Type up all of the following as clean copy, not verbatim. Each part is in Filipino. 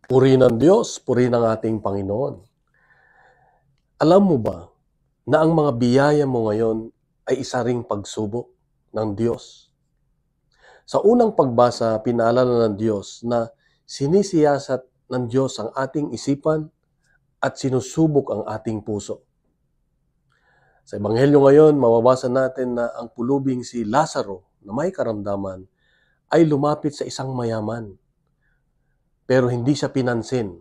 Puri ng Diyos, puri ng ating Panginoon. Alam mo ba na ang mga biyaya mo ngayon ay isa ring pagsubok ng Diyos? Sa unang pagbasa, pinaalala ng Diyos na sinisiyasat ng Diyos ang ating isipan at sinusubok ang ating puso. Sa Ebanghelyo ngayon, mababasa natin na ang pulubing si Lazaro na may karamdaman ay lumapit sa isang mayaman. Pero hindi siya pinansin.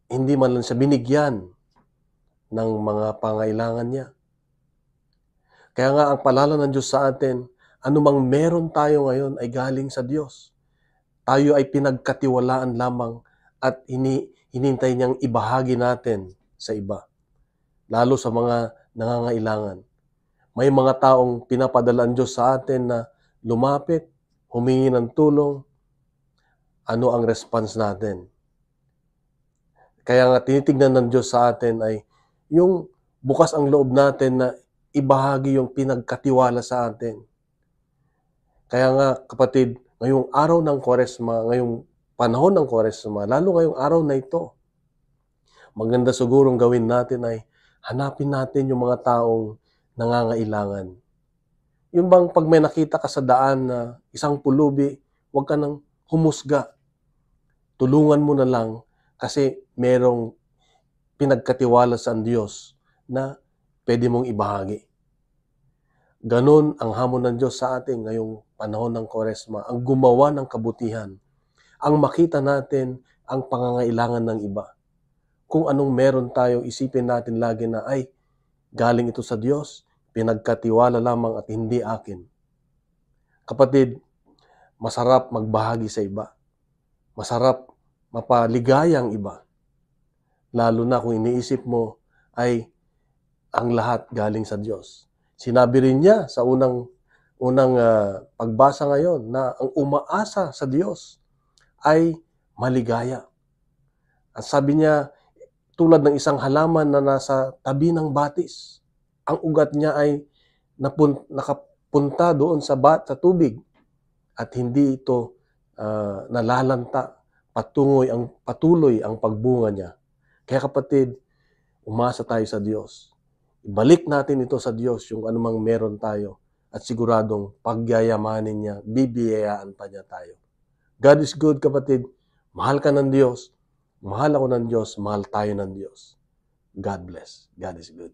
Hindi man lang siya binigyan ng mga pangailangan niya. Kaya nga ang paalala ng Diyos sa atin, anumang meron tayo ngayon ay galing sa Diyos. Tayo ay pinagkatiwalaan lamang at hinintay niyang ibahagi natin sa iba. Lalo sa mga nangangailangan. May mga taong pinapadala ang Diyos sa atin na lumapit, humingi ng tulong. Ano ang response natin? Kaya nga tinitignan ng Diyos sa atin ay yung bukas ang loob natin na ibahagi yung pinagkatiwala sa atin. Kaya nga kapatid, ngayong araw ng Kwaresma, ngayong panahon ng Kwaresma, lalo ngayong araw na ito, maganda sigurong gawin natin ay hanapin natin yung mga taong nangangailangan. Yung bang pag may nakita ka sa daan na isang pulubi, huwag ka nang humusga. Tulungan mo na lang kasi merong pinagkatiwala sa Diyos na pwede mong ibahagi. Ganon ang hamon ng Diyos sa atin ngayong panahon ng Kwaresma, ang gumawa ng kabutihan, ang makita natin ang pangangailangan ng iba. Kung anong meron tayo, isipin natin lagi na ay galing ito sa Diyos, pinagkatiwala lamang at hindi akin. Kapatid, masarap magbahagi sa iba. Masarap mapaligaya ang iba. Lalo na kung iniisip mo ay ang lahat galing sa Diyos. Sinabi rin niya sa unang pagbasa ngayon na ang umaasa sa Diyos ay maligaya. At sabi niya, tulad ng isang halaman na nasa tabi ng batis, ang ugat niya ay nakapunta doon sa tubig at hindi ito nalalanta, patuloy ang pagbunga niya. Kaya kapatid, umasa tayo sa Diyos. Ibalik natin ito sa Diyos, yung anumang meron tayo, at siguradong pagyayamanin niya, bibiyayaan pa niya tayo. God is good, kapatid. Mahal ka ng Diyos. Mahal ako ng Diyos. Mahal tayo ng Diyos. God bless. God is good.